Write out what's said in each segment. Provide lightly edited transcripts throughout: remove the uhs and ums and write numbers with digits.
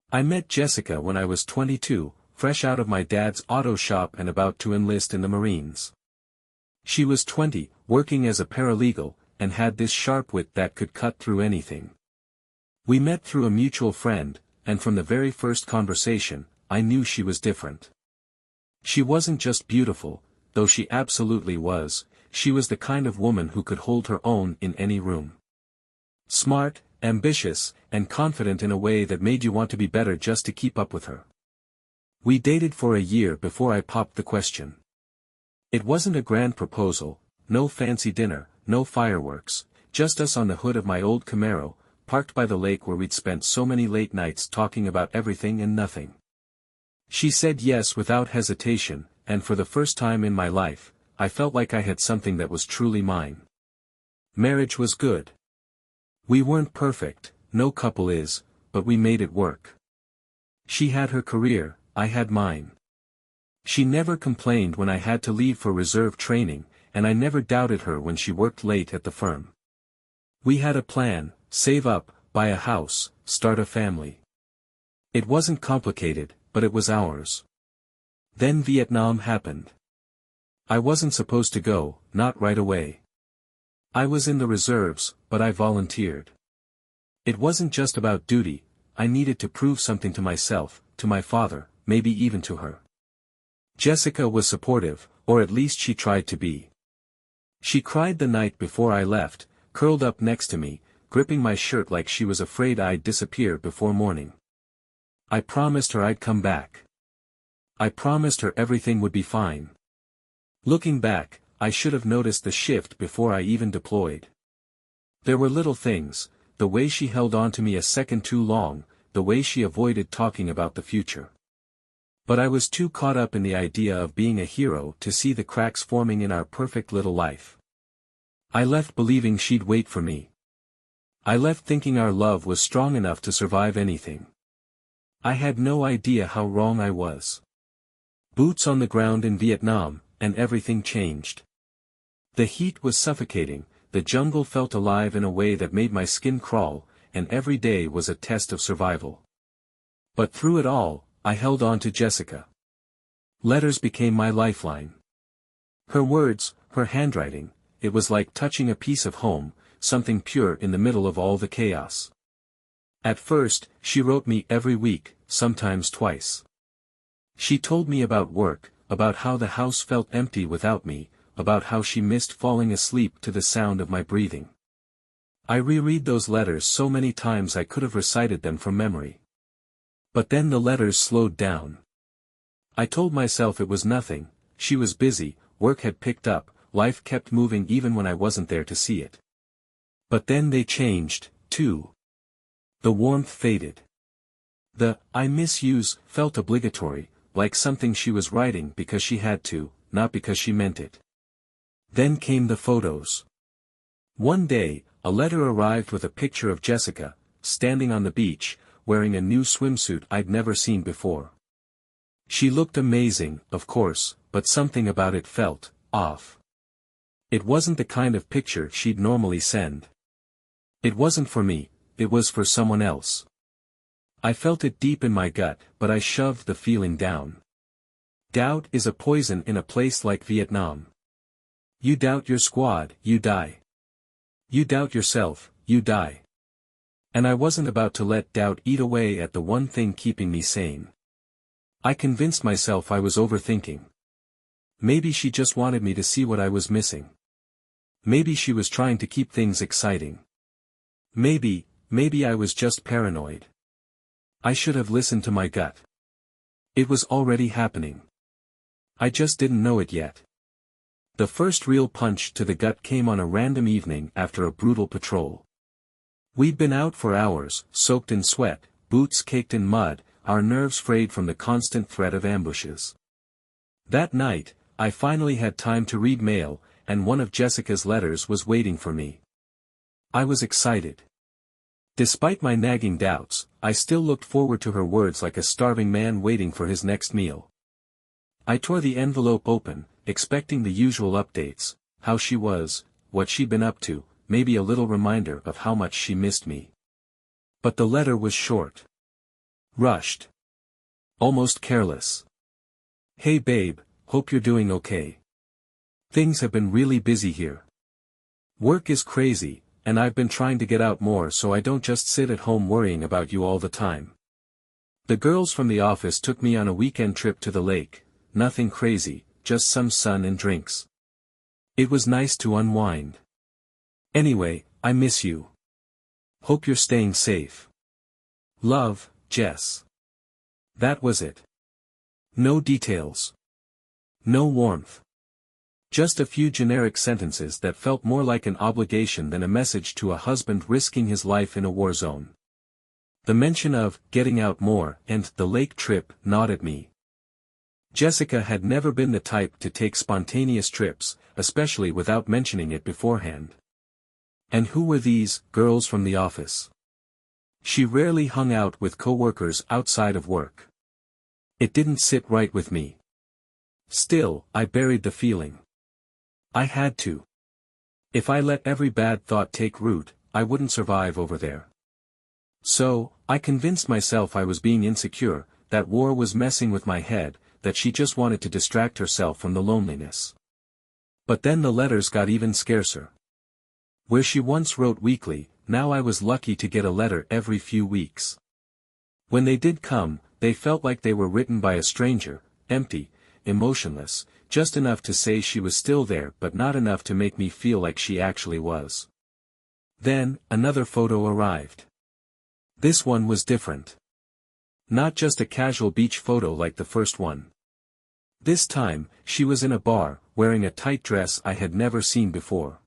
I met Jessica when I was 22, fresh out of my dad's auto shop and about to enlist in the Marines. She was 20, working as a paralegal, and had this sharp wit that could cut through anything. We met through a mutual friend, and from the very first conversation, I knew she was different. She wasn't just beautiful, though she absolutely was, she was the kind of woman who could hold her own in any room. Smart, ambitious, and confident in a way that made you want to be better just to keep up with her. We dated for a year before I popped the question. It wasn't a grand proposal, no fancy dinner, no fireworks, just us on the hood of my old Camaro, parked by the lake where we'd spent so many late nights talking about everything and nothing. She said yes without hesitation, and for the first time in my life, I felt like I had something that was truly mine. Marriage was good. We weren't perfect, no couple is, but we made it work. She had her career, I had mine. She never complained when I had to leave for reserve training, and I never doubted her when she worked late at the firm. We had a plan: save up, buy a house, start a family. It wasn't complicated, but it was ours. Then Vietnam happened. I wasn't supposed to go, not right away. I was in the reserves, but I volunteered. It wasn't just about duty, I needed to prove something to myself, to my father, maybe even to her. Jessica was supportive, or at least she tried to be. She cried the night before I left, curled up next to me, gripping my shirt like she was afraid I'd disappear before morning. I promised her I'd come back. I promised her everything would be fine. Looking back, I should have noticed the shift before I even deployed. There were little things, the way she held on to me a second too long, the way she avoided talking about the future. But I was too caught up in the idea of being a hero to see the cracks forming in our perfect little life. I left believing she'd wait for me. I left thinking our love was strong enough to survive anything. I had no idea how wrong I was. Boots on the ground in Vietnam, and everything changed. The heat was suffocating, the jungle felt alive in a way that made my skin crawl, and every day was a test of survival. But through it all, I held on to Jessica. Letters became my lifeline. Her words, her handwriting, it was like touching a piece of home, something pure in the middle of all the chaos. At first, she wrote me every week, sometimes twice. She told me about work, about how the house felt empty without me, about how she missed falling asleep to the sound of my breathing. I reread those letters so many times I could have recited them from memory. But then the letters slowed down. I told myself it was nothing, she was busy, work had picked up, life kept moving even when I wasn't there to see it. But then they changed, too. The warmth faded. The "I miss yous" felt obligatory, like something she was writing because she had to, not because she meant it. Then came the photos. One day, a letter arrived with a picture of Jessica, standing on the beach, wearing a new swimsuit I'd never seen before. She looked amazing, of course, but something about it felt off. It wasn't the kind of picture she'd normally send. It wasn't for me, it was for someone else. I felt it deep in my gut, but I shoved the feeling down. Doubt is a poison in a place like Vietnam. You doubt your squad, you die. You doubt yourself, you die. And I wasn't about to let doubt eat away at the one thing keeping me sane. I convinced myself I was overthinking. Maybe she just wanted me to see what I was missing. Maybe she was trying to keep things exciting. Maybe I was just paranoid. I should have listened to my gut. It was already happening. I just didn't know it yet. The first real punch to the gut came on a random evening after a brutal patrol. We'd been out for hours, soaked in sweat, boots caked in mud, our nerves frayed from the constant threat of ambushes. That night, I finally had time to read mail, and one of Jessica's letters was waiting for me. I was excited. Despite my nagging doubts, I still looked forward to her words like a starving man waiting for his next meal. I tore the envelope open, expecting the usual updates, how she was, what she'd been up to, maybe a little reminder of how much she missed me. But the letter was short. Rushed. Almost careless. Hey babe, hope you're doing okay. Things have been really busy here. Work is crazy, and I've been trying to get out more so I don't just sit at home worrying about you all the time. The girls from the office took me on a weekend trip to the lake, nothing crazy, just some sun and drinks. It was nice to unwind. Anyway, I miss you. Hope you're staying safe. Love, Jess. That was it. No details. No warmth. Just a few generic sentences that felt more like an obligation than a message to a husband risking his life in a war zone. The mention of getting out more and the lake trip gnawed at me. Jessica had never been the type to take spontaneous trips, especially without mentioning it beforehand. And who were these girls from the office? She rarely hung out with coworkers outside of work. It didn't sit right with me. Still, I buried the feeling. I had to. If I let every bad thought take root, I wouldn't survive over there. So, I convinced myself I was being insecure, that war was messing with my head, that she just wanted to distract herself from the loneliness. But then the letters got even scarcer. Where she once wrote weekly, now I was lucky to get a letter every few weeks. When they did come, they felt like they were written by a stranger, empty, emotionless, just enough to say she was still there but not enough to make me feel like she actually was. Then, another photo arrived. This one was different. Not just a casual beach photo like the first one. This time, she was in a bar, wearing a tight dress I had never seen before.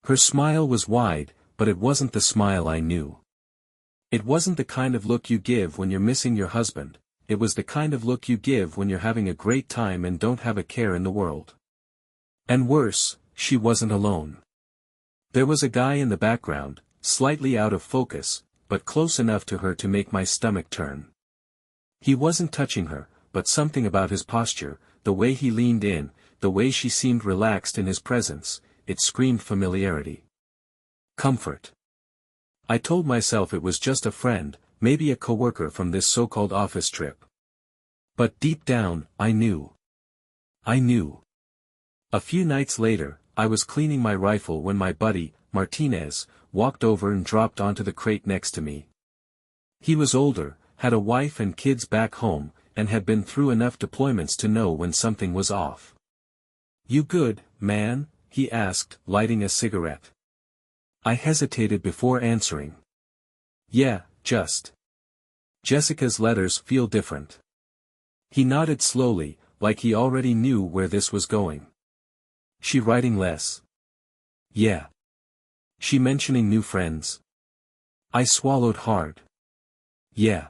Her smile was wide, but it wasn't the smile I knew. It wasn't the kind of look you give when you're missing your husband, it was the kind of look you give when you're having a great time and don't have a care in the world. And worse, she wasn't alone. There was a guy in the background, slightly out of focus, but close enough to her to make my stomach turn. He wasn't touching her, but something about his posture, the way he leaned in, the way she seemed relaxed in his presence, it screamed familiarity. Comfort. I told myself it was just a friend, maybe a coworker from this so-called office trip. But deep down, I knew. I knew. A few nights later, I was cleaning my rifle when my buddy, Martinez, walked over and dropped onto the crate next to me. He was older, had a wife and kids back home, and had been through enough deployments to know when something was off. "You good, man?" he asked, lighting a cigarette. I hesitated before answering. "Yeah, just. Jessica's letters feel different." He nodded slowly, like he already knew where this was going. "She writing less?" "Yeah." "She mentioning new friends?" I swallowed hard. "Yeah."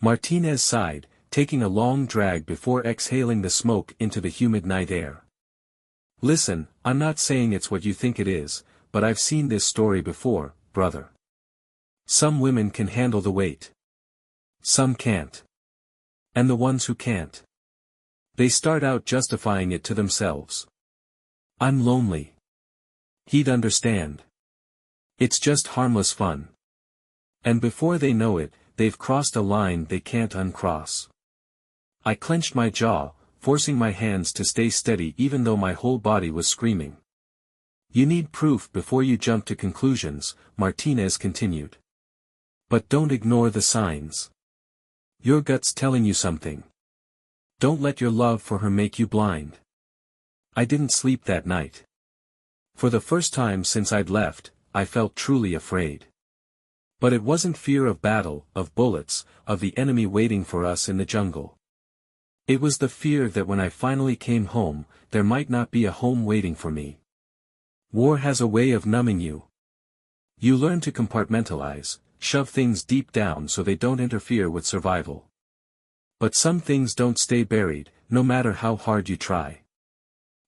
Martinez sighed, taking a long drag before exhaling the smoke into the humid night air. "Listen, I'm not saying it's what you think it is, but I've seen this story before, brother. Some women can handle the weight. Some can't. And the ones who can't, they start out justifying it to themselves. I'm lonely." He'd understand. It's just harmless fun. And before they know it, they've crossed a line they can't uncross. I clenched my jaw, forcing my hands to stay steady even though my whole body was screaming. "You need proof before you jump to conclusions," Martinez continued. "But don't ignore the signs. Your gut's telling you something. Don't let your love for her make you blind." I didn't sleep that night. For the first time since I'd left, I felt truly afraid. But it wasn't fear of battle, of bullets, of the enemy waiting for us in the jungle. It was the fear that when I finally came home, there might not be a home waiting for me. War has a way of numbing you. You learn to compartmentalize, shove things deep down so they don't interfere with survival. But some things don't stay buried, no matter how hard you try.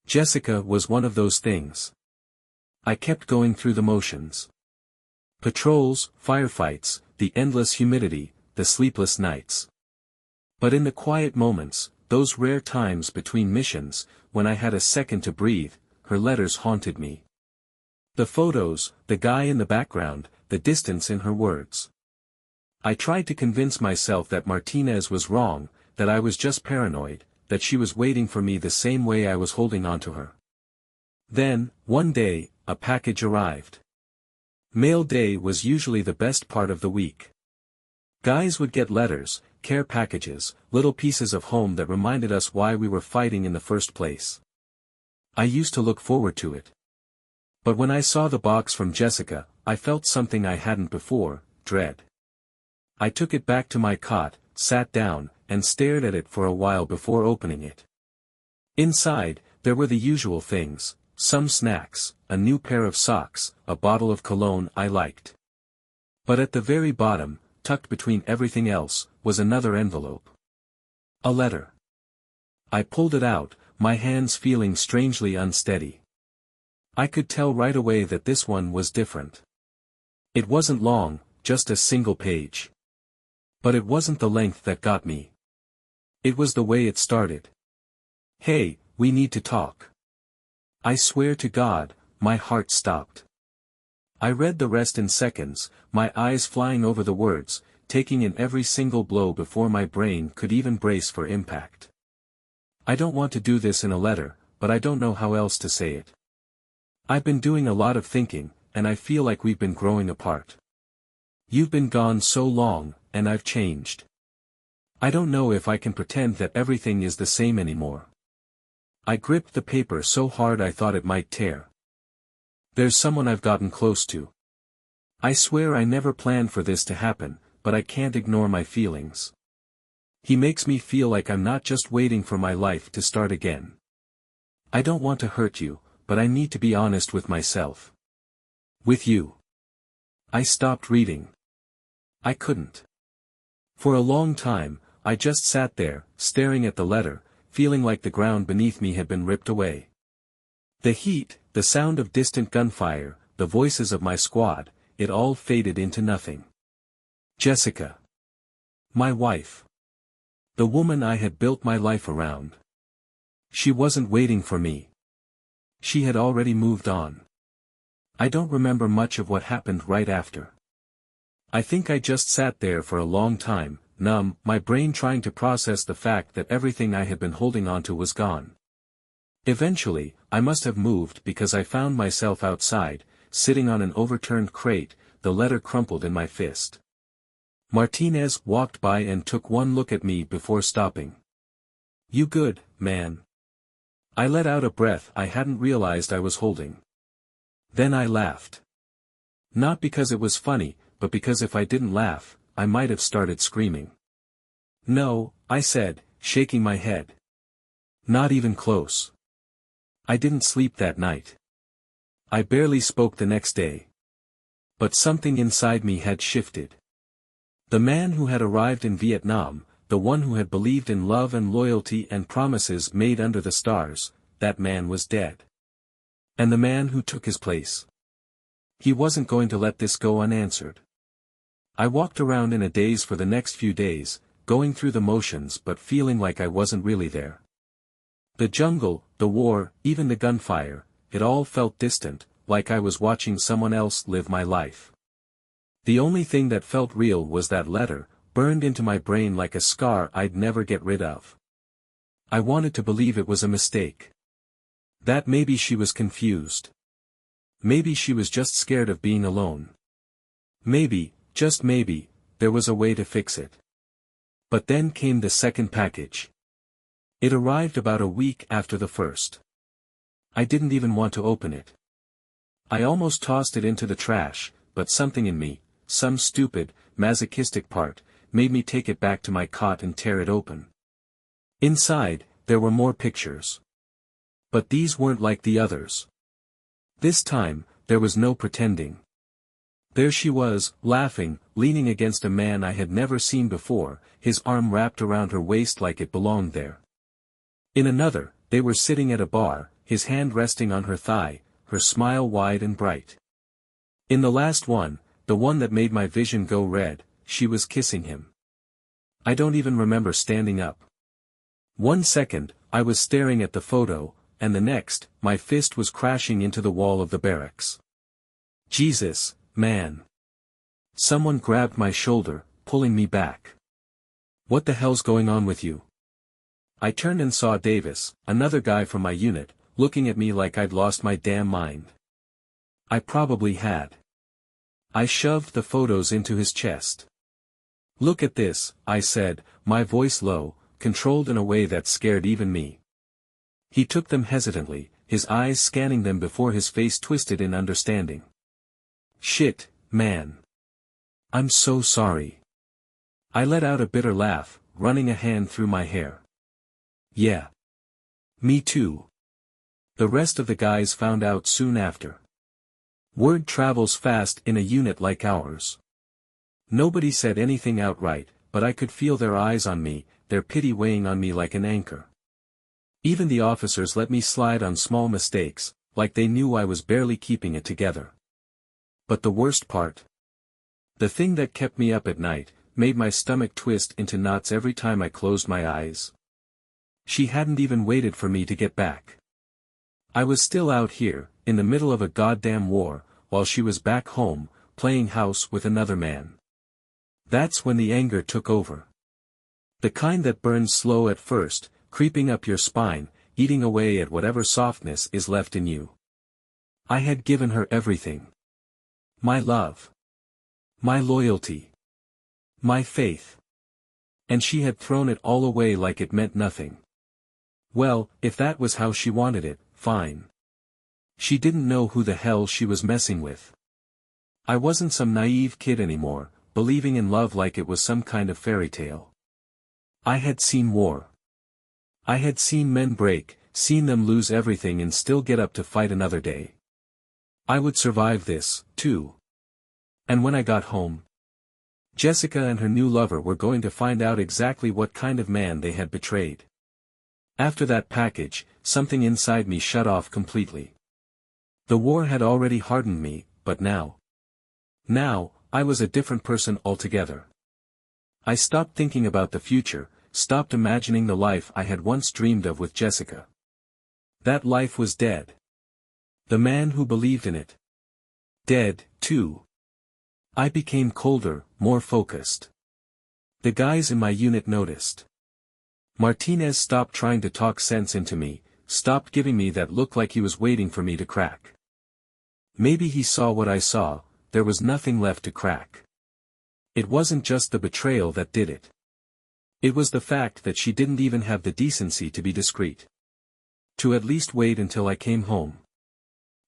Jessica was one of those things. I kept going through the motions. Patrols, firefights, the endless humidity, the sleepless nights. But in the quiet moments, those rare times between missions, when I had a second to breathe, her letters haunted me. The photos, the guy in the background, the distance in her words. I tried to convince myself that Martinez was wrong, that I was just paranoid, that she was waiting for me the same way I was holding on to her. Then, one day, a package arrived. Mail day was usually the best part of the week. Guys would get letters, care packages, little pieces of home that reminded us why we were fighting in the first place. I used to look forward to it. But when I saw the box from Jessica, I felt something I hadn't before, dread. I took it back to my cot, sat down, and stared at it for a while before opening it. Inside, there were the usual things, some snacks, a new pair of socks, a bottle of cologne I liked. But at the very bottom, tucked between everything else, was another envelope. A letter. I pulled it out, my hands feeling strangely unsteady. I could tell right away that this one was different. It wasn't long, just a single page. But it wasn't the length that got me. It was the way it started. "Hey, we need to talk." I swear to God, my heart stopped. I read the rest in seconds, my eyes flying over the words, taking in every single blow before my brain could even brace for impact. I don't want to do this in a letter, but I don't know how else to say it. I've been doing a lot of thinking, and I feel like we've been growing apart. You've been gone so long, and I've changed. I don't know if I can pretend that everything is the same anymore. I gripped the paper so hard I thought it might tear. There's someone I've gotten close to. I swear I never planned for this to happen, but I can't ignore my feelings. He makes me feel like I'm not just waiting for my life to start again. I don't want to hurt you, but I need to be honest with myself. With you. I stopped reading. I couldn't. For a long time, I just sat there, staring at the letter, feeling like the ground beneath me had been ripped away. The heat, the sound of distant gunfire, the voices of my squad, it all faded into nothing. Jessica. My wife. The woman I had built my life around. She wasn't waiting for me. She had already moved on. I don't remember much of what happened right after. I think I just sat there for a long time, numb, my brain trying to process the fact that everything I had been holding onto was gone. Eventually, I must have moved because I found myself outside, sitting on an overturned crate, the letter crumpled in my fist. Martinez walked by and took one look at me before stopping. "You good, man?" I let out a breath I hadn't realized I was holding. Then I laughed. Not because it was funny, but because if I didn't laugh, I might have started screaming. "No," I said, shaking my head. "Not even close. I didn't sleep that night. I barely spoke the next day. But something inside me had shifted. The man who had arrived in Vietnam, the one who had believed in love and loyalty and promises made under the stars, that man was dead. And the man who took his place. He wasn't going to let this go unanswered. I walked around in a daze for the next few days, going through the motions but feeling like I wasn't really there. The jungle, the war, even the gunfire, it all felt distant, like I was watching someone else live my life. The only thing that felt real was that letter, burned into my brain like a scar I'd never get rid of. I wanted to believe it was a mistake. That maybe she was confused. Maybe she was just scared of being alone. Maybe, just maybe, there was a way to fix it. But then came the second package. It arrived about a week after the first. I didn't even want to open it. I almost tossed it into the trash, but something in me, some stupid, masochistic part, made me take it back to my cot and tear it open. Inside, there were more pictures. But these weren't like the others. This time, there was no pretending. There she was, laughing, leaning against a man I had never seen before, his arm wrapped around her waist like it belonged there. In another, they were sitting at a bar, his hand resting on her thigh, her smile wide and bright. In the last one, the one that made my vision go red, she was kissing him. I don't even remember standing up. 1 second, I was staring at the photo, and the next, my fist was crashing into the wall of the barracks. Jesus, man. Someone grabbed my shoulder, pulling me back. "What the hell's going on with you?" I turned and saw Davis, another guy from my unit, looking at me like I'd lost my damn mind. I probably had. I shoved the photos into his chest. "Look at this," I said, my voice low, controlled in a way that scared even me. He took them hesitantly, his eyes scanning them before his face twisted in understanding. "Shit, man. I'm so sorry." I let out a bitter laugh, running a hand through my hair. "Yeah. Me too." The rest of the guys found out soon after. Word travels fast in a unit like ours. Nobody said anything outright, but I could feel their eyes on me, their pity weighing on me like an anchor. Even the officers let me slide on small mistakes, like they knew I was barely keeping it together. But the worst part? The thing that kept me up at night, made my stomach twist into knots every time I closed my eyes. She hadn't even waited for me to get back. I was still out here, in the middle of a goddamn war, while she was back home, playing house with another man. That's when the anger took over. The kind that burns slow at first, creeping up your spine, eating away at whatever softness is left in you. I had given her everything. My love. My loyalty. My faith. And she had thrown it all away like it meant nothing. Well, if that was how she wanted it, fine. She didn't know who the hell she was messing with. I wasn't some naive kid anymore, believing in love like it was some kind of fairy tale. I had seen war. I had seen men break, seen them lose everything and still get up to fight another day. I would survive this, too. And when I got home, Jessica and her new lover were going to find out exactly what kind of man they had betrayed. After that package, something inside me shut off completely. The war had already hardened me, but now, I was a different person altogether. I stopped thinking about the future, stopped imagining the life I had once dreamed of with Jessica. That life was dead. The man who believed in it. Dead, too. I became colder, more focused. The guys in my unit noticed. Martinez stopped trying to talk sense into me, stopped giving me that look like he was waiting for me to crack. Maybe he saw what I saw, there was nothing left to crack. It wasn't just the betrayal that did it. It was the fact that she didn't even have the decency to be discreet. To at least wait until I came home.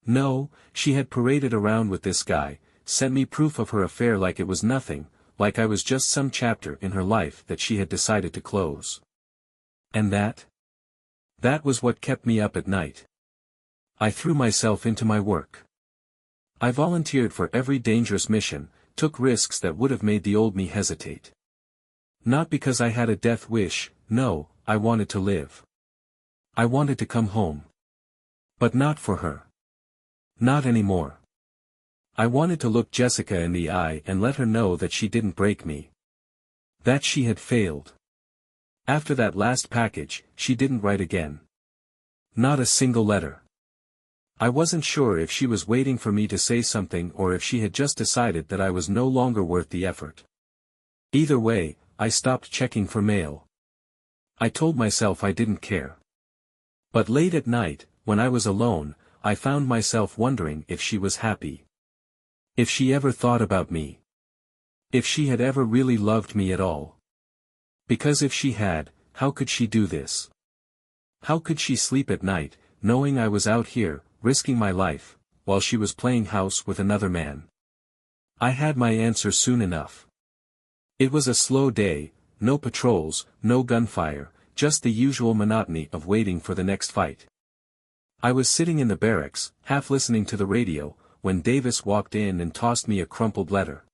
No, she had paraded around with this guy, sent me proof of her affair like it was nothing, like I was just some chapter in her life that she had decided to close. And that? That was what kept me up at night. I threw myself into my work. I volunteered for every dangerous mission, took risks that would have made the old me hesitate. Not because I had a death wish, no, I wanted to live. I wanted to come home. But not for her. Not anymore. I wanted to look Jessica in the eye and let her know that she didn't break me. That she had failed. After that last package, she didn't write again. Not a single letter. I wasn't sure if she was waiting for me to say something or if she had just decided that I was no longer worth the effort. Either way, I stopped checking for mail. I told myself I didn't care. But late at night, when I was alone, I found myself wondering if she was happy. If she ever thought about me. If she had ever really loved me at all. Because if she had, how could she do this? How could she sleep at night, knowing I was out here, risking my life, while she was playing house with another man? I had my answer soon enough. It was a slow day, no patrols, no gunfire, just the usual monotony of waiting for the next fight. I was sitting in the barracks, half listening to the radio, when Davis walked in and tossed me a crumpled letter.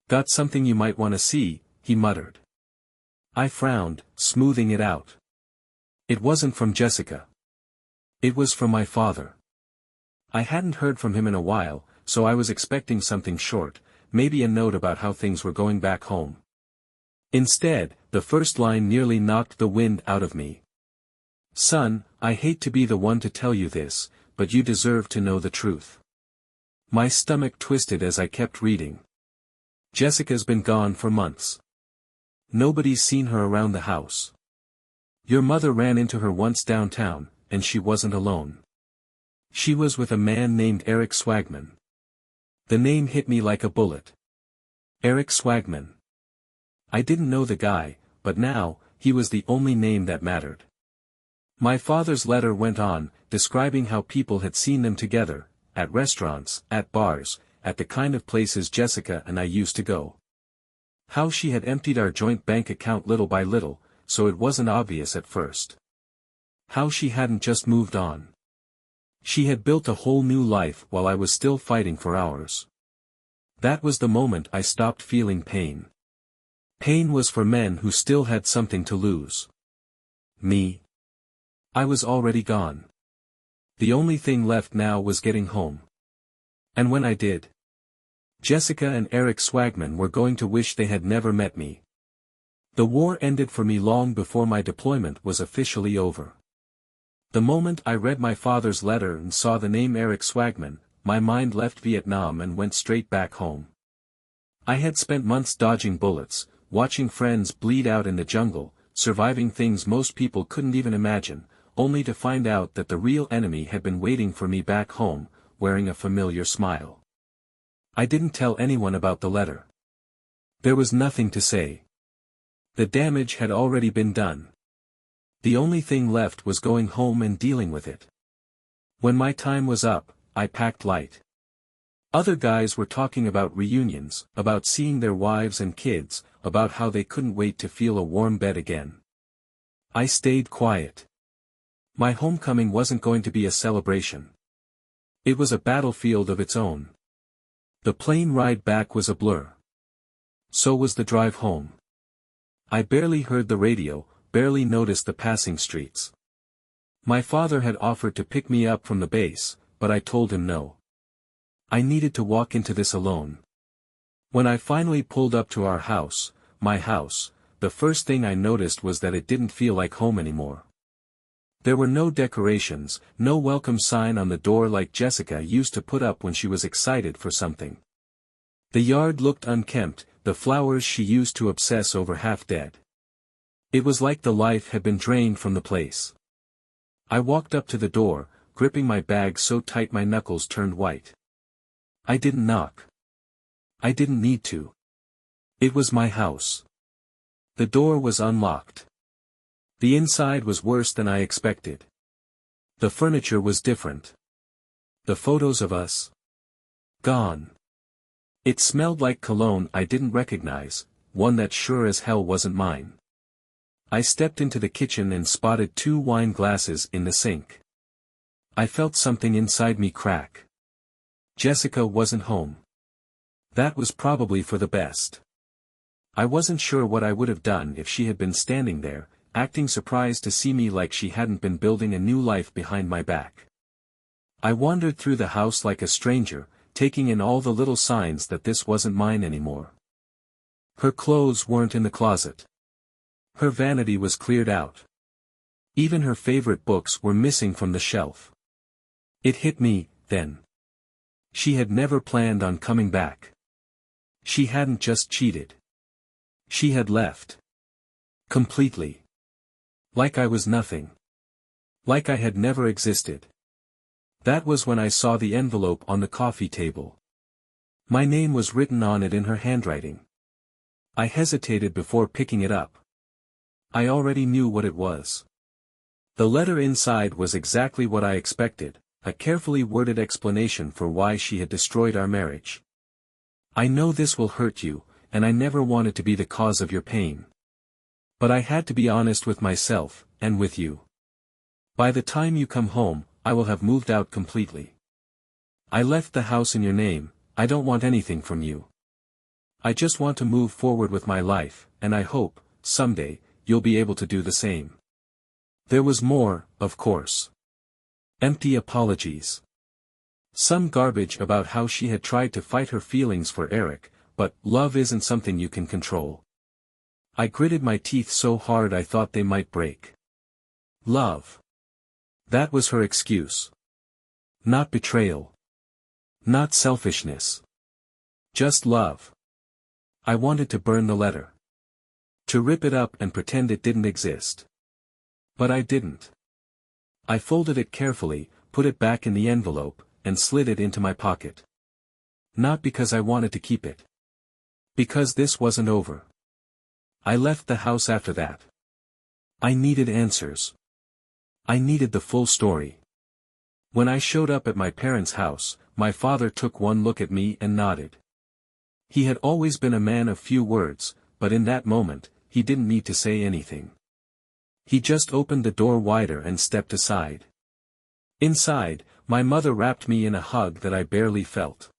"Got something you might want to see," he muttered. I frowned, smoothing it out. It wasn't from Jessica. It was from my father. I hadn't heard from him in a while, so I was expecting something short, maybe a note about how things were going back home. Instead, the first line nearly knocked the wind out of me. "Son, I hate to be the one to tell you this, but you deserve to know the truth." My stomach twisted as I kept reading. Jessica's been gone for months. Nobody's seen her around the house. Your mother ran into her once downtown, and she wasn't alone. She was with a man named Eric Swagman. The name hit me like a bullet. Eric Swagman. I didn't know the guy, but now, he was the only name that mattered. My father's letter went on, describing how people had seen them together, at restaurants, at bars, at the kind of places Jessica and I used to go. How she had emptied our joint bank account little by little, so it wasn't obvious at first. How she hadn't just moved on. She had built a whole new life while I was still fighting for ours. That was the moment I stopped feeling pain. Pain was for men who still had something to lose. Me? I was already gone. The only thing left now was getting home. And when I did, Jessica and Eric Swagman were going to wish they had never met me. The war ended for me long before my deployment was officially over. The moment I read my father's letter and saw the name Eric Swagman, my mind left Vietnam and went straight back home. I had spent months dodging bullets, watching friends bleed out in the jungle, surviving things most people couldn't even imagine, only to find out that the real enemy had been waiting for me back home, wearing a familiar smile. I didn't tell anyone about the letter. There was nothing to say. The damage had already been done. The only thing left was going home and dealing with it. When my time was up, I packed light. Other guys were talking about reunions, about seeing their wives and kids, about how they couldn't wait to feel a warm bed again. I stayed quiet. My homecoming wasn't going to be a celebration. It was a battlefield of its own. The plane ride back was a blur. So was the drive home. I barely heard the radio, barely noticed the passing streets. My father had offered to pick me up from the base, but I told him no. I needed to walk into this alone. When I finally pulled up to our house, my house, the first thing I noticed was that it didn't feel like home anymore. There were no decorations, no welcome sign on the door like Jessica used to put up when she was excited for something. The yard looked unkempt, the flowers she used to obsess over half dead. It was like the life had been drained from the place. I walked up to the door, gripping my bag so tight my knuckles turned white. I didn't knock. I didn't need to. It was my house. The door was unlocked. The inside was worse than I expected. The furniture was different. The photos of us? Gone. It smelled like cologne I didn't recognize, one that sure as hell wasn't mine. I stepped into the kitchen and spotted 2 wine glasses in the sink. I felt something inside me crack. Jessica wasn't home. That was probably for the best. I wasn't sure what I would have done if she had been standing there, acting surprised to see me like she hadn't been building a new life behind my back. I wandered through the house like a stranger, taking in all the little signs that this wasn't mine anymore. Her clothes weren't in the closet. Her vanity was cleared out. Even her favorite books were missing from the shelf. It hit me, then. She had never planned on coming back. She hadn't just cheated. She had left. Completely. Like I was nothing. Like I had never existed. That was when I saw the envelope on the coffee table. My name was written on it in her handwriting. I hesitated before picking it up. I already knew what it was. The letter inside was exactly what I expected, a carefully worded explanation for why she had destroyed our marriage. I know this will hurt you, and I never wanted to be the cause of your pain. But I had to be honest with myself, and with you. By the time you come home, I will have moved out completely. I left the house in your name, I don't want anything from you. I just want to move forward with my life, and I hope, someday, you'll be able to do the same. There was more, of course. Empty apologies. Some garbage about how she had tried to fight her feelings for Eric, but love isn't something you can control. I gritted my teeth so hard I thought they might break. Love. That was her excuse. Not betrayal. Not selfishness. Just love. I wanted to burn the letter. To rip it up and pretend it didn't exist. But I didn't. I folded it carefully, put it back in the envelope, and slid it into my pocket. Not because I wanted to keep it. Because this wasn't over. I left the house after that. I needed answers. I needed the full story. When I showed up at my parents' house, my father took one look at me and nodded. He had always been a man of few words, but in that moment, he didn't need to say anything. He just opened the door wider and stepped aside. Inside, my mother wrapped me in a hug that I barely felt.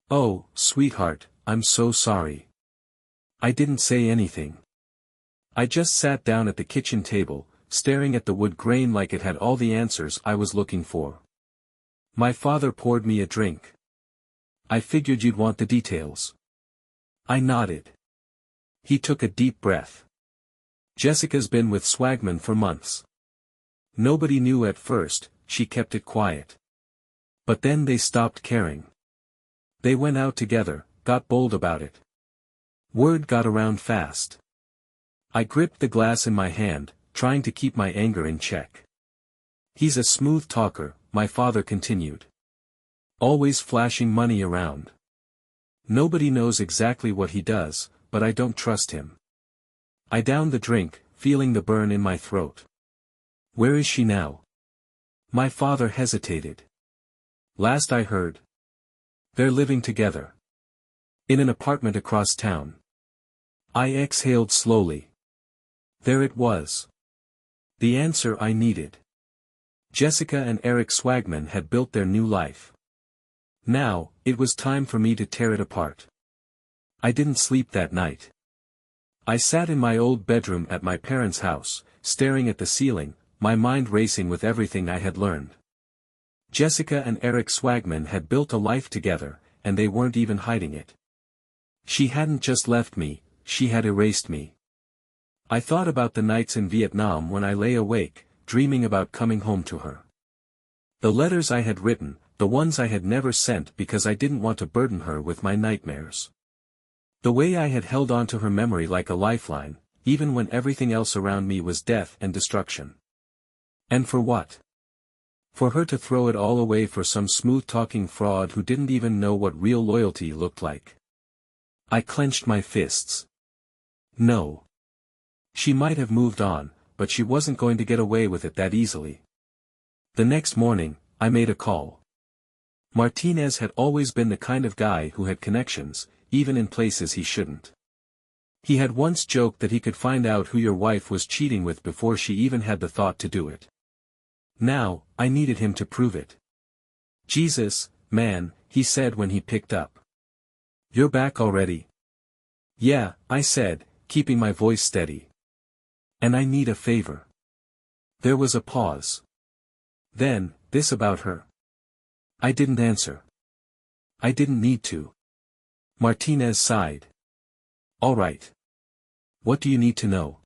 "Oh, sweetheart, I'm so sorry." I didn't say anything. I just sat down at the kitchen table, staring at the wood grain like it had all the answers I was looking for. My father poured me a drink. "I figured you'd want the details." I nodded. He took a deep breath. "Jessica's been with Swagman for months. Nobody knew at first, she kept it quiet. But then they stopped caring. They went out together, got bold about it. Word got around fast." I gripped the glass in my hand, trying to keep my anger in check. "He's a smooth talker," my father continued. "Always flashing money around. Nobody knows exactly what he does, but I don't trust him." I downed the drink, feeling the burn in my throat. "Where is she now?" My father hesitated. "Last I heard, they're living together. In an apartment across town." I exhaled slowly. There it was. The answer I needed. Jessica and Eric Swagman had built their new life. Now, it was time for me to tear it apart. I didn't sleep that night. I sat in my old bedroom at my parents' house, staring at the ceiling, my mind racing with everything I had learned. Jessica and Eric Swagman had built a life together, and they weren't even hiding it. She hadn't just left me, she had erased me. I thought about the nights in Vietnam when I lay awake, dreaming about coming home to her. The letters I had written, the ones I had never sent because I didn't want to burden her with my nightmares. The way I had held on to her memory like a lifeline, even when everything else around me was death and destruction. And for what? For her to throw it all away for some smooth-talking fraud who didn't even know what real loyalty looked like. I clenched my fists. No. She might have moved on, but she wasn't going to get away with it that easily. The next morning, I made a call. Martinez had always been the kind of guy who had connections, even in places he shouldn't. He had once joked that he could find out who your wife was cheating with before she even had the thought to do it. Now, I needed him to prove it. "Jesus, man," he said when he picked up. "You're back already?" "Yeah," I said, keeping my voice steady. "And I need a favor." There was a pause. Then, "This about her." I didn't answer. I didn't need to. Martinez sighed. "All right. What do you need to know?"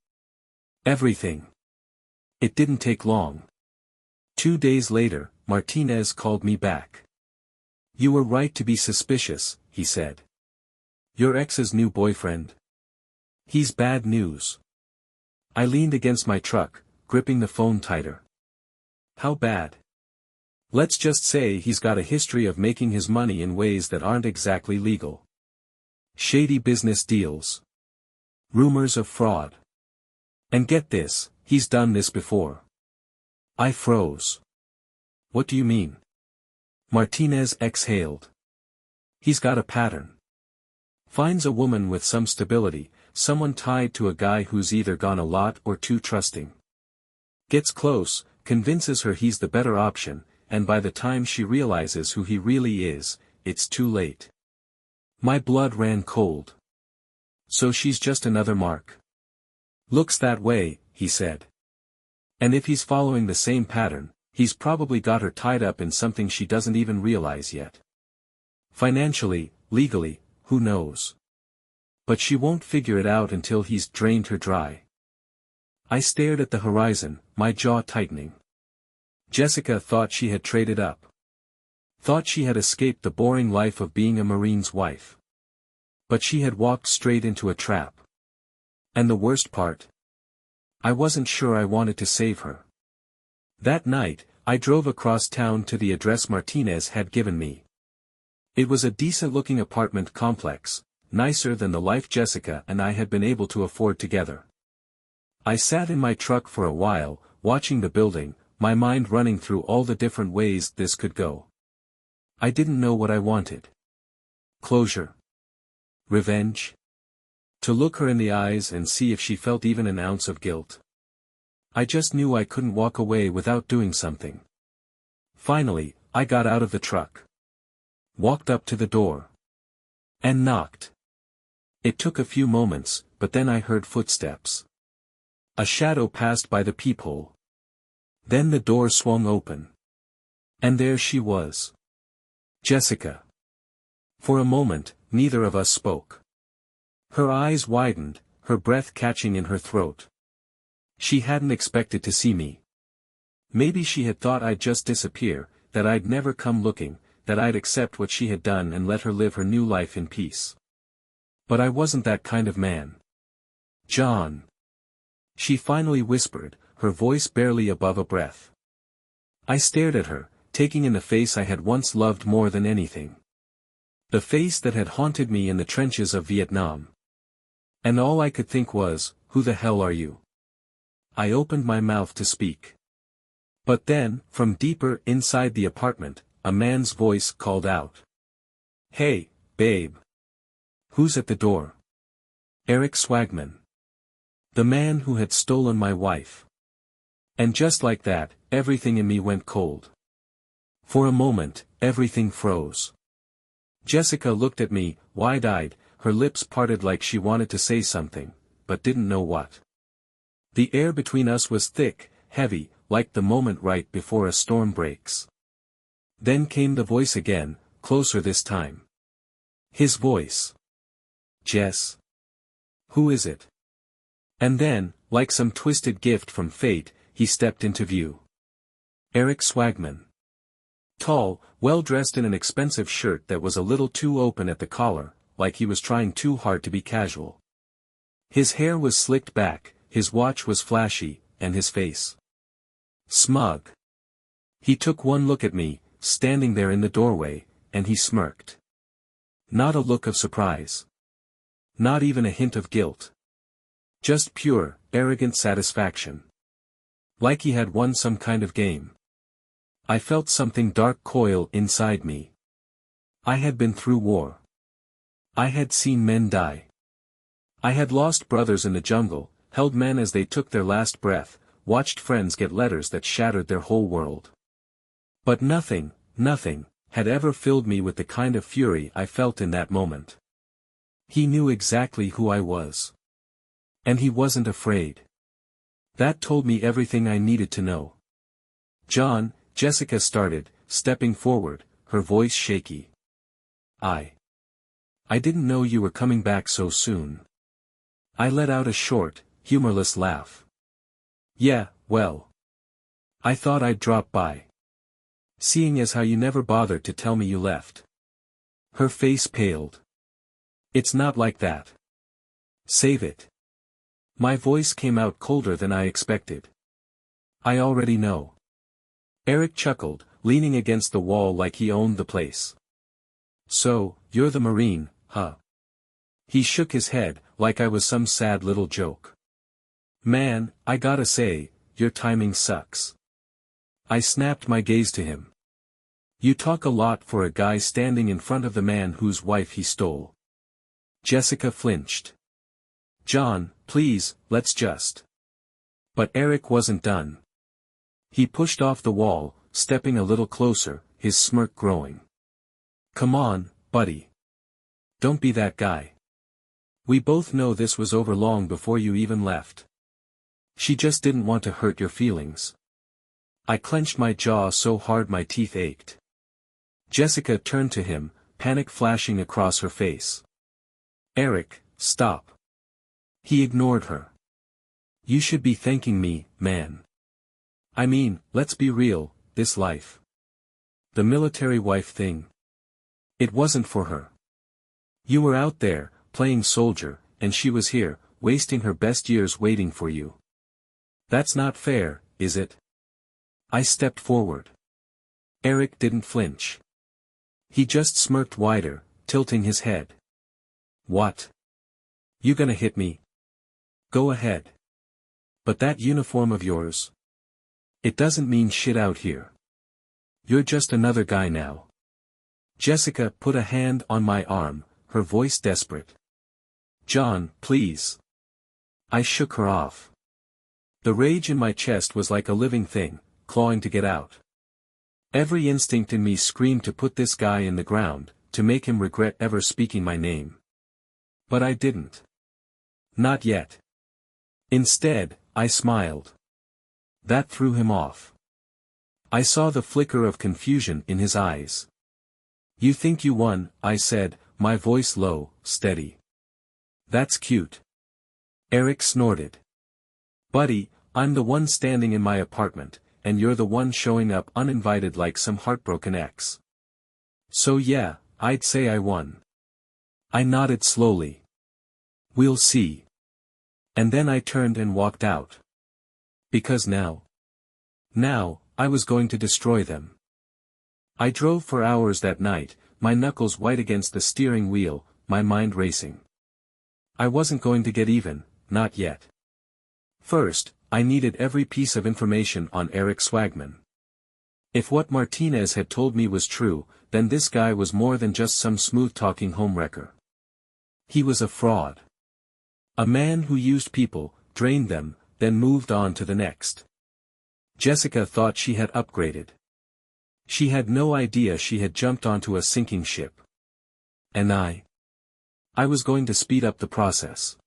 "Everything." It didn't take long. 2 days later, Martinez called me back. "You were right to be suspicious," he said. "Your ex's new boyfriend. He's bad news." I leaned against my truck, gripping the phone tighter. "How bad?" "Let's just say he's got a history of making his money in ways that aren't exactly legal. Shady business deals. Rumors of fraud. And get this, he's done this before." I froze. "What do you mean?" Martinez exhaled. "He's got a pattern. Finds a woman with some stability, someone tied to a guy who's either gone a lot or too trusting. Gets close, convinces her he's the better option, and by the time she realizes who he really is, it's too late." My blood ran cold. "So she's just another mark." "Looks that way," he said. "And if he's following the same pattern, he's probably got her tied up in something she doesn't even realize yet. Financially, legally, who knows? But she won't figure it out until he's drained her dry." I stared at the horizon, my jaw tightening. Jessica thought she had traded up. Thought she had escaped the boring life of being a Marine's wife. But she had walked straight into a trap. And the worst part? I wasn't sure I wanted to save her. That night, I drove across town to the address Martinez had given me. It was a decent-looking apartment complex, nicer than the life Jessica and I had been able to afford together. I sat in my truck for a while, watching the building, my mind running through all the different ways this could go. I didn't know what I wanted. Closure? Revenge? To look her in the eyes and see if she felt even an ounce of guilt. I just knew I couldn't walk away without doing something. Finally, I got out of the truck. Walked up to the door. And knocked. It took a few moments, but then I heard footsteps. A shadow passed by the peephole. Then the door swung open. And there she was. Jessica. For a moment, neither of us spoke. Her eyes widened, her breath catching in her throat. She hadn't expected to see me. Maybe she had thought I'd just disappear, that I'd never come looking, that I'd accept what she had done and let her live her new life in peace. But I wasn't that kind of man. John. She finally whispered, her voice barely above a breath. I stared at her, taking in the face I had once loved more than anything. The face that had haunted me in the trenches of Vietnam. And all I could think was, who the hell are you? I opened my mouth to speak. But then, from deeper inside the apartment, a man's voice called out. Hey, babe. Who's at the door? Eric Swagman. The man who had stolen my wife. And just like that, everything in me went cold. For a moment, everything froze. Jessica looked at me, wide-eyed, her lips parted like she wanted to say something, but didn't know what. The air between us was thick, heavy, like the moment right before a storm breaks. Then came the voice again, closer this time. His voice. Jess. Who is it? And then, like some twisted gift from fate, he stepped into view. Eric Swagman. Tall, well-dressed in an expensive shirt that was a little too open at the collar, like he was trying too hard to be casual. His hair was slicked back, his watch was flashy, and his face. Smug. He took one look at me, standing there in the doorway, and he smirked. Not a look of surprise. Not even a hint of guilt. Just pure, arrogant satisfaction. Like he had won some kind of game. I felt something dark coil inside me. I had been through war. I had seen men die. I had lost brothers in the jungle, held men as they took their last breath, watched friends get letters that shattered their whole world. But nothing, had ever filled me with the kind of fury I felt in that moment. He knew exactly who I was. And he wasn't afraid. That told me everything I needed to know. John, Jessica started, stepping forward, her voice shaky. I didn't know you were coming back so soon. I let out a short, humorless laugh. Yeah, well. I thought I'd drop by. Seeing as how you never bothered to tell me you left. Her face paled. It's not like that. Save it. My voice came out colder than I expected. I already know. Eric chuckled, leaning against the wall like he owned the place. So, you're the Marine, huh? He shook his head, like I was some sad little joke. Man, I gotta say, your timing sucks. I snapped my gaze to him. You talk a lot for a guy standing in front of the man whose wife he stole. Jessica flinched. John, please, let's just. But Eric wasn't done. He pushed off the wall, stepping a little closer, his smirk growing. Come on, buddy. Don't be that guy. We both know this was over long before you even left. She just didn't want to hurt your feelings. I clenched my jaw so hard my teeth ached. Jessica turned to him, panic flashing across her face. Eric, stop. He ignored her. You should be thanking me, man. I mean, let's be real, this life. The military wife thing. It wasn't for her. You were out there, playing soldier, and she was here, wasting her best years waiting for you. That's not fair, is it? I stepped forward. Eric didn't flinch. He just smirked wider, tilting his head. What? You gonna hit me? Go ahead. But that uniform of yours? It doesn't mean shit out here. You're just another guy now. Jessica put a hand on my arm, her voice desperate. John, please. I shook her off. The rage in my chest was like a living thing, clawing to get out. Every instinct in me screamed to put this guy in the ground, to make him regret ever speaking my name. But I didn't. Not yet. Instead, I smiled. That threw him off. I saw the flicker of confusion in his eyes. You think you won, I said, my voice low, steady. That's cute. Eric snorted. Buddy, I'm the one standing in my apartment, and you're the one showing up uninvited like some heartbroken ex. So yeah, I'd say I won. I nodded slowly. We'll see. And then I turned and walked out. Because now, I was going to destroy them. I drove for hours that night, my knuckles white against the steering wheel, my mind racing. I wasn't going to get even, not yet. First, I needed every piece of information on Eric Swagman. If what Martinez had told me was true, then this guy was more than just some smooth-talking homewrecker. He was a fraud. A man who used people, drained them, then moved on to the next. Jessica thought she had upgraded. She had no idea she had jumped onto a sinking ship. And I was going to speed up the process.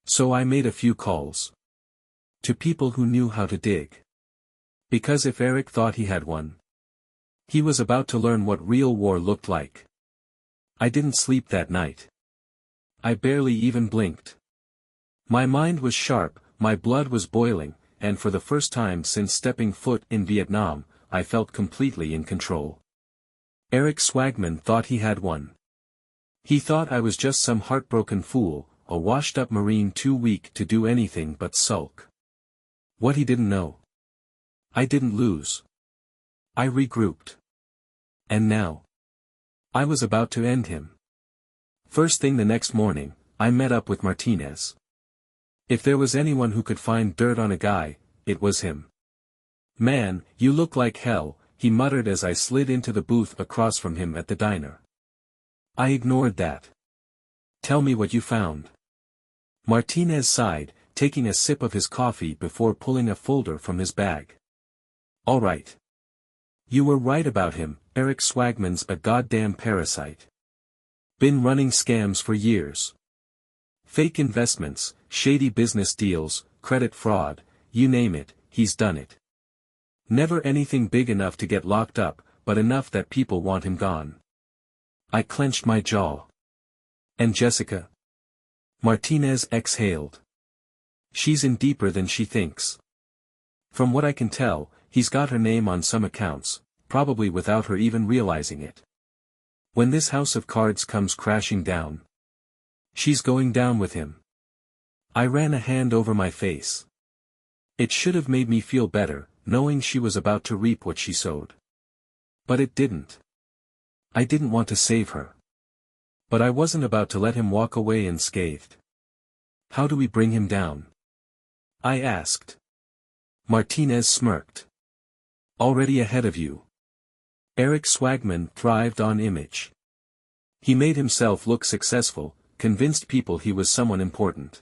So I made a few calls. To people who knew how to dig. Because if Eric thought he had one, he was about to learn what real war looked like. I didn't sleep that night. I barely even blinked. My mind was sharp, my blood was boiling, and for the first time since stepping foot in Vietnam, I felt completely in control. Eric Swagman thought he had one. He thought I was just some heartbroken fool, a washed-up Marine too weak to do anything but sulk. What he didn't know. I didn't lose. I regrouped. And now, I was about to end him. First thing the next morning, I met up with Martinez. If there was anyone who could find dirt on a guy, it was him. Man, you look like hell, he muttered as I slid into the booth across from him at the diner. I ignored that. Tell me what you found. Martinez sighed, taking a sip of his coffee before pulling a folder from his bag. All right. You were right about him, Eric Swagman's a goddamn parasite. Been running scams for years. Fake investments, shady business deals, credit fraud, you name it, he's done it. Never anything big enough to get locked up, but enough that people want him gone. I clenched my jaw. And Jessica? Martinez exhaled. She's in deeper than she thinks. From what I can tell, he's got her name on some accounts, probably without her even realizing it. When this house of cards comes crashing down, she's going down with him. I ran a hand over my face. It should have made me feel better, knowing she was about to reap what she sowed. But it didn't. I didn't want to save her. But I wasn't about to let him walk away unscathed. How do we bring him down? I asked. Martinez smirked. Already ahead of you. Eric Swagman thrived on image. He made himself look successful, convinced people he was someone important.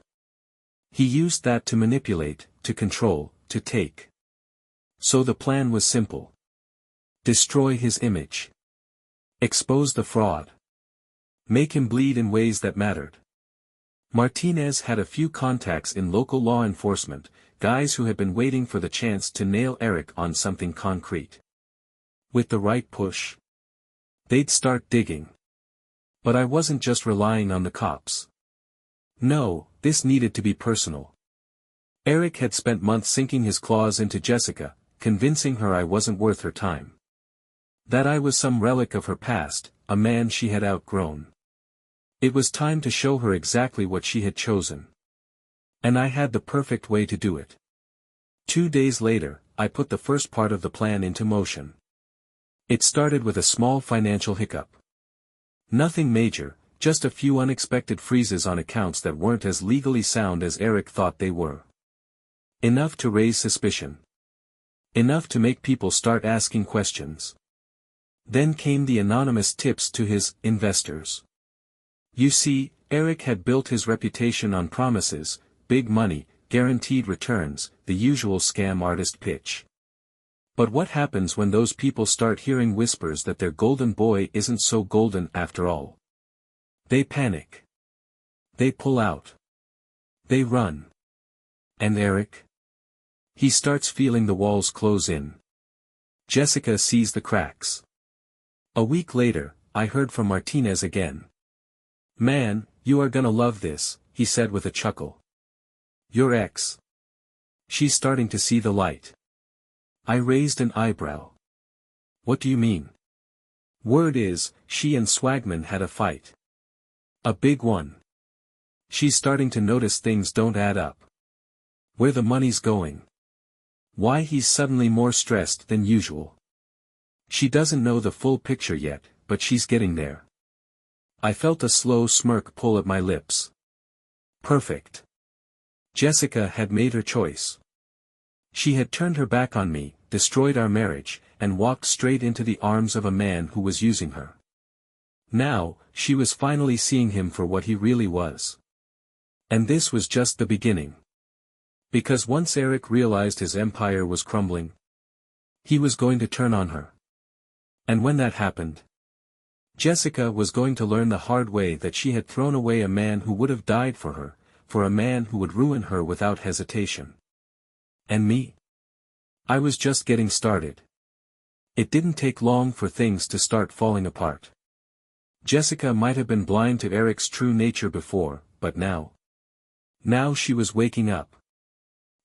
He used that to manipulate, to control, to take. So the plan was simple. Destroy his image. Expose the fraud. Make him bleed in ways that mattered. Martinez had a few contacts in local law enforcement, guys who had been waiting for the chance to nail Eric on something concrete. With the right push, they'd start digging. But I wasn't just relying on the cops. No, this needed to be personal. Eric had spent months sinking his claws into Jessica, convincing her I wasn't worth her time. That I was some relic of her past, a man she had outgrown. It was time to show her exactly what she had chosen. And I had the perfect way to do it. 2 days later, I put the first part of the plan into motion. It started with a small financial hiccup. Nothing major, just a few unexpected freezes on accounts that weren't as legally sound as Eric thought they were. Enough to raise suspicion. Enough to make people start asking questions. Then came the anonymous tips to his investors. You see, Eric had built his reputation on promises, big money, guaranteed returns, the usual scam artist pitch. But what happens when those people start hearing whispers that their golden boy isn't so golden after all? They panic. They pull out. They run. And Eric? He starts feeling the walls close in. Jessica sees the cracks. A week later, I heard from Martinez again. Man, you are gonna love this, he said with a chuckle. Your ex. She's starting to see the light. I raised an eyebrow. What do you mean? Word is, she and Swagman had a fight. A big one. She's starting to notice things don't add up. Where the money's going. Why he's suddenly more stressed than usual. She doesn't know the full picture yet, but she's getting there. I felt a slow smirk pull at my lips. Perfect. Jessica had made her choice. She had turned her back on me, destroyed our marriage, and walked straight into the arms of a man who was using her. Now, she was finally seeing him for what he really was. And this was just the beginning. Because once Eric realized his empire was crumbling, he was going to turn on her. And when that happened, Jessica was going to learn the hard way that she had thrown away a man who would have died for her, for a man who would ruin her without hesitation. And me? I was just getting started. It didn't take long for things to start falling apart. Jessica might have been blind to Eric's true nature before, but now. Now she was waking up.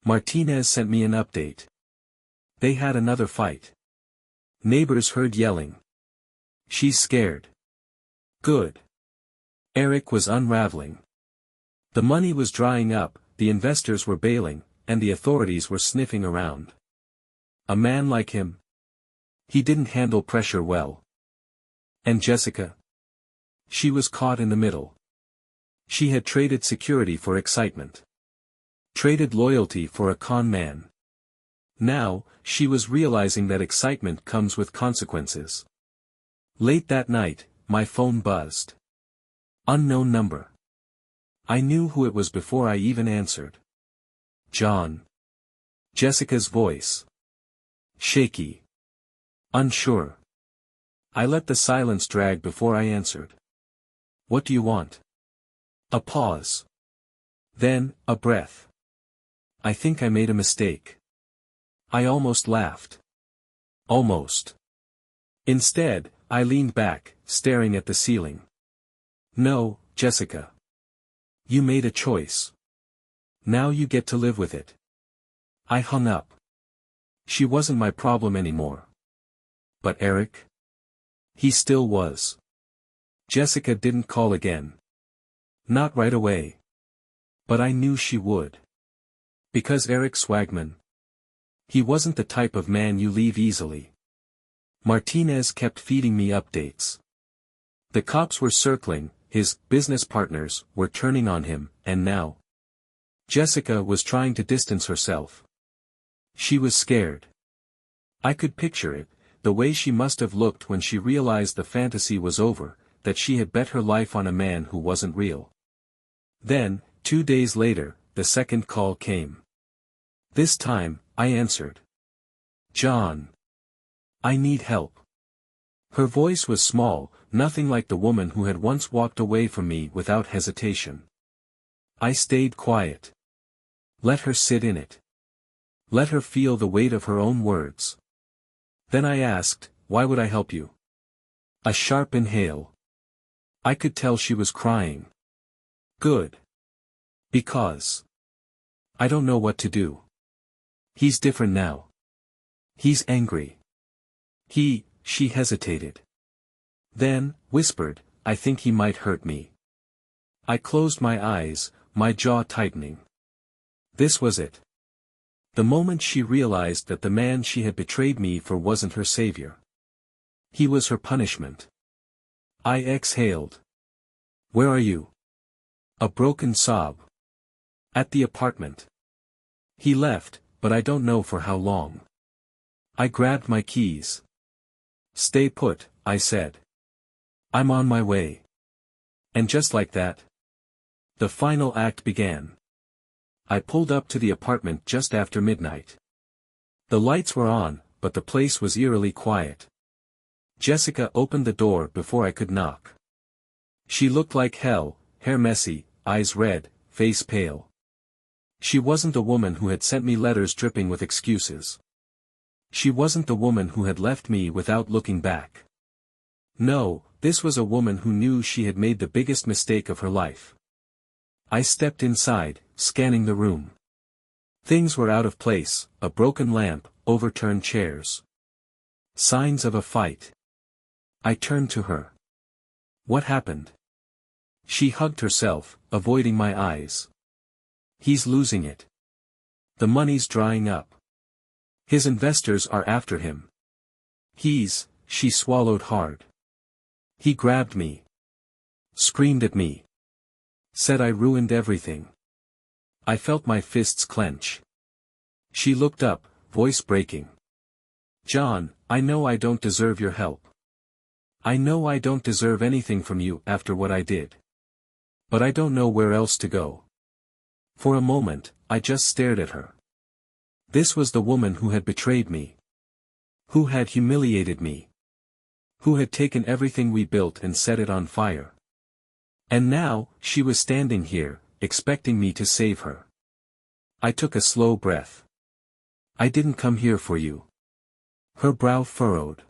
Martinez sent me an update. They had another fight. Neighbors heard yelling. She's scared. Good. Eric was unraveling. The money was drying up, the investors were bailing, and the authorities were sniffing around. A man like him? He didn't handle pressure well. And Jessica? She was caught in the middle. She had traded security for excitement. Traded loyalty for a con man. Now, she was realizing that excitement comes with consequences. Late that night, my phone buzzed. Unknown number. I knew who it was before I even answered. John. Jessica's voice. Shaky. Unsure. I let the silence drag before I answered. What do you want? A pause. Then, a breath. I think I made a mistake. I almost laughed. Almost. Instead, I leaned back, staring at the ceiling. No, Jessica. You made a choice. Now you get to live with it. I hung up. She wasn't my problem anymore. But Eric? He still was. Jessica didn't call again. Not right away. But I knew she would. Because Eric Swagman. He wasn't the type of man you leave easily. Martinez kept feeding me updates. The cops were circling, his business partners were turning on him, and now Jessica was trying to distance herself. She was scared. I could picture it, the way she must have looked when she realized the fantasy was over, that she had bet her life on a man who wasn't real. Then, 2 days later, the second call came. This time, I answered. John. I need help. Her voice was small, nothing like the woman who had once walked away from me without hesitation. I stayed quiet. Let her sit in it. Let her feel the weight of her own words. Then I asked, why would I help you? A sharp inhale. I could tell she was crying. Good. Because I don't know what to do. He's different now. He's angry. She hesitated. Then, whispered, I think he might hurt me. I closed my eyes, my jaw tightening. This was it. The moment she realized that the man she had betrayed me for wasn't her savior. He was her punishment. I exhaled. Where are you? A broken sob. At the apartment. He left, but I don't know for how long. I grabbed my keys. Stay put, I said. I'm on my way. And just like that, the final act began. I pulled up to the apartment just after midnight. The lights were on, but the place was eerily quiet. Jessica opened the door before I could knock. She looked like hell, hair messy, eyes red, face pale. She wasn't the woman who had sent me letters dripping with excuses. She wasn't the woman who had left me without looking back. No, this was a woman who knew she had made the biggest mistake of her life. I stepped inside, scanning the room. Things were out of place, a broken lamp, overturned chairs. Signs of a fight. I turned to her. What happened? She hugged herself, avoiding my eyes. He's losing it. The money's drying up. His investors are after him. She swallowed hard. He grabbed me. Screamed at me. Said I ruined everything. I felt my fists clench. She looked up, voice breaking. John, I know I don't deserve your help. I know I don't deserve anything from you after what I did. But I don't know where else to go. For a moment, I just stared at her. This was the woman who had betrayed me. Who had humiliated me. Who had taken everything we built and set it on fire. And now, she was standing here, expecting me to save her. I took a slow breath. I didn't come here for you. Her brow furrowed.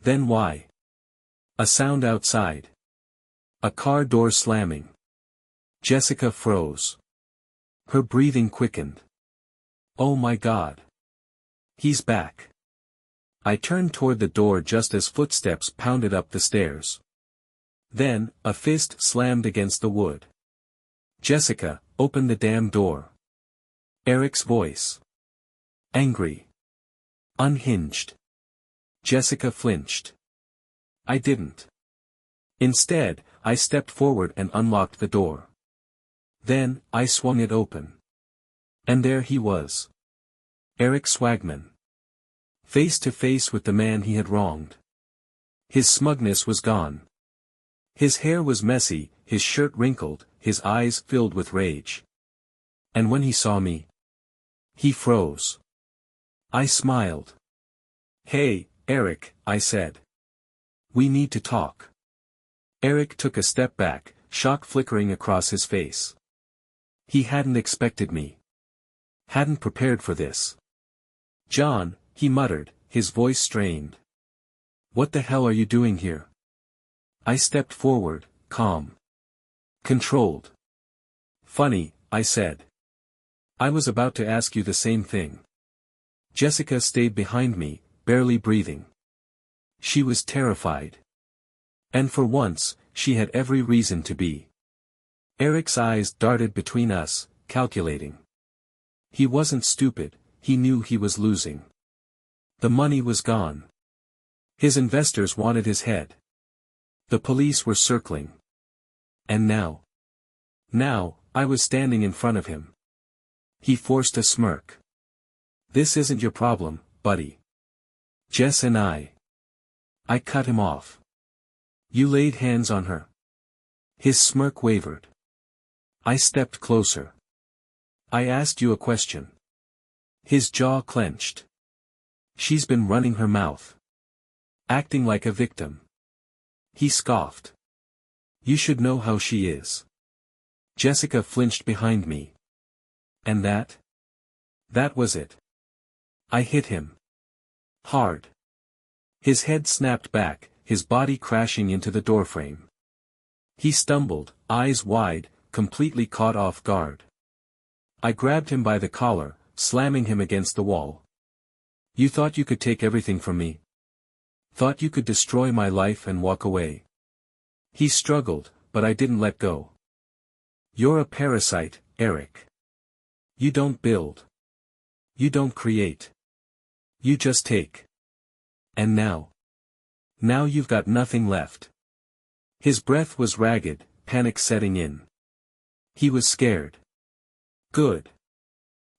Then why? A sound outside. A car door slamming. Jessica froze. Her breathing quickened. Oh my God. He's back. I turned toward the door just as footsteps pounded up the stairs. Then, a fist slammed against the wood. Jessica, open the damn door. Eric's voice. Angry. Unhinged. Jessica flinched. I didn't. Instead, I stepped forward and unlocked the door. Then, I swung it open. And there he was. Eric Swagman. Face to face with the man he had wronged. His smugness was gone. His hair was messy, his shirt wrinkled, his eyes filled with rage. And when he saw me, he froze. I smiled. Hey, Eric, I said. We need to talk. Eric took a step back, shock flickering across his face. He hadn't expected me. Hadn't prepared for this. John, he muttered, his voice strained. What the hell are you doing here? I stepped forward, calm. Controlled. Funny, I said. I was about to ask you the same thing. Jessica stayed behind me, barely breathing. She was terrified. And for once, she had every reason to be. Eric's eyes darted between us, calculating. He wasn't stupid, he knew he was losing. The money was gone. His investors wanted his head. The police were circling. And now? Now, I was standing in front of him. He forced a smirk. This isn't your problem, buddy. Jess and I cut him off. You laid hands on her. His smirk wavered. I stepped closer. I asked you a question. His jaw clenched. She's been running her mouth. Acting like a victim. He scoffed. You should know how she is. Jessica flinched behind me. And that? That was it. I hit him. Hard. His head snapped back, his body crashing into the doorframe. He stumbled, eyes wide, completely caught off guard. I grabbed him by the collar, slamming him against the wall. You thought you could take everything from me? Thought you could destroy my life and walk away? He struggled, but I didn't let go. You're a parasite, Eric. You don't build. You don't create. You just take. And now? Now you've got nothing left. His breath was ragged, panic setting in. He was scared. Good.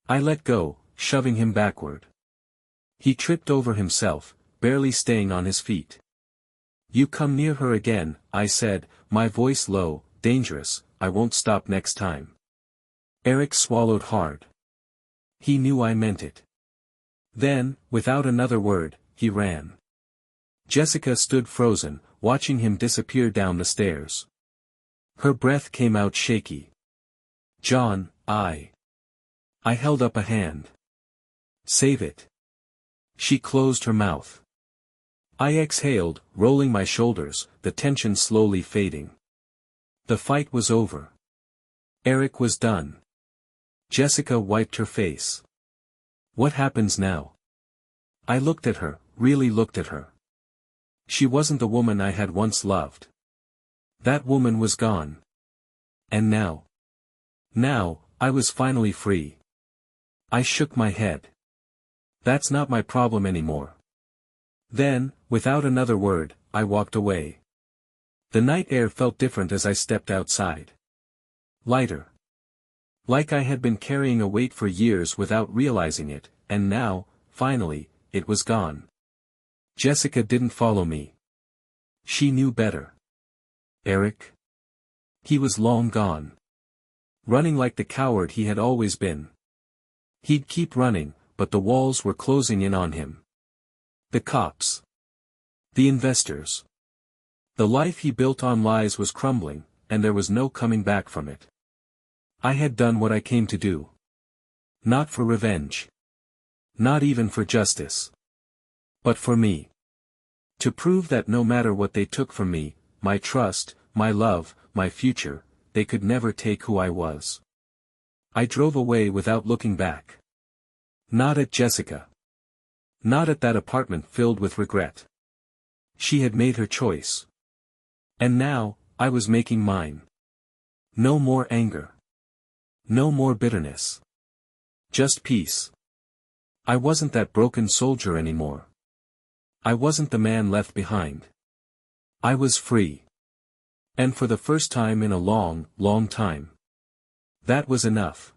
I let go, shoving him backward. He tripped over himself, barely staying on his feet. You come near her again, I said, my voice low, dangerous, I won't stop next time. Eric swallowed hard. He knew I meant it. Then, without another word, he ran. Jessica stood frozen, watching him disappear down the stairs. Her breath came out shaky. John, I held up a hand. Save it. She closed her mouth. I exhaled, rolling my shoulders, the tension slowly fading. The fight was over. Eric was done. Jessica wiped her face. What happens now? I looked at her, really looked at her. She wasn't the woman I had once loved. That woman was gone. And now? Now, I was finally free. I shook my head. That's not my problem anymore. Then, without another word, I walked away. The night air felt different as I stepped outside. Lighter. Like I had been carrying a weight for years without realizing it, and now, finally, it was gone. Jessica didn't follow me. She knew better. Eric? He was long gone. Running like the coward he had always been. He'd keep running, but the walls were closing in on him. The cops. The investors. The life he built on lies was crumbling, and there was no coming back from it. I had done what I came to do. Not for revenge. Not even for justice. But for me. To prove that no matter what they took from me, my trust, my love, my future, they could never take who I was. I drove away without looking back. Not at Jessica. Not at that apartment filled with regret. She had made her choice. And now, I was making mine. No more anger. No more bitterness. Just peace. I wasn't that broken soldier anymore. I wasn't the man left behind. I was free. And for the first time in a long, long time. That was enough.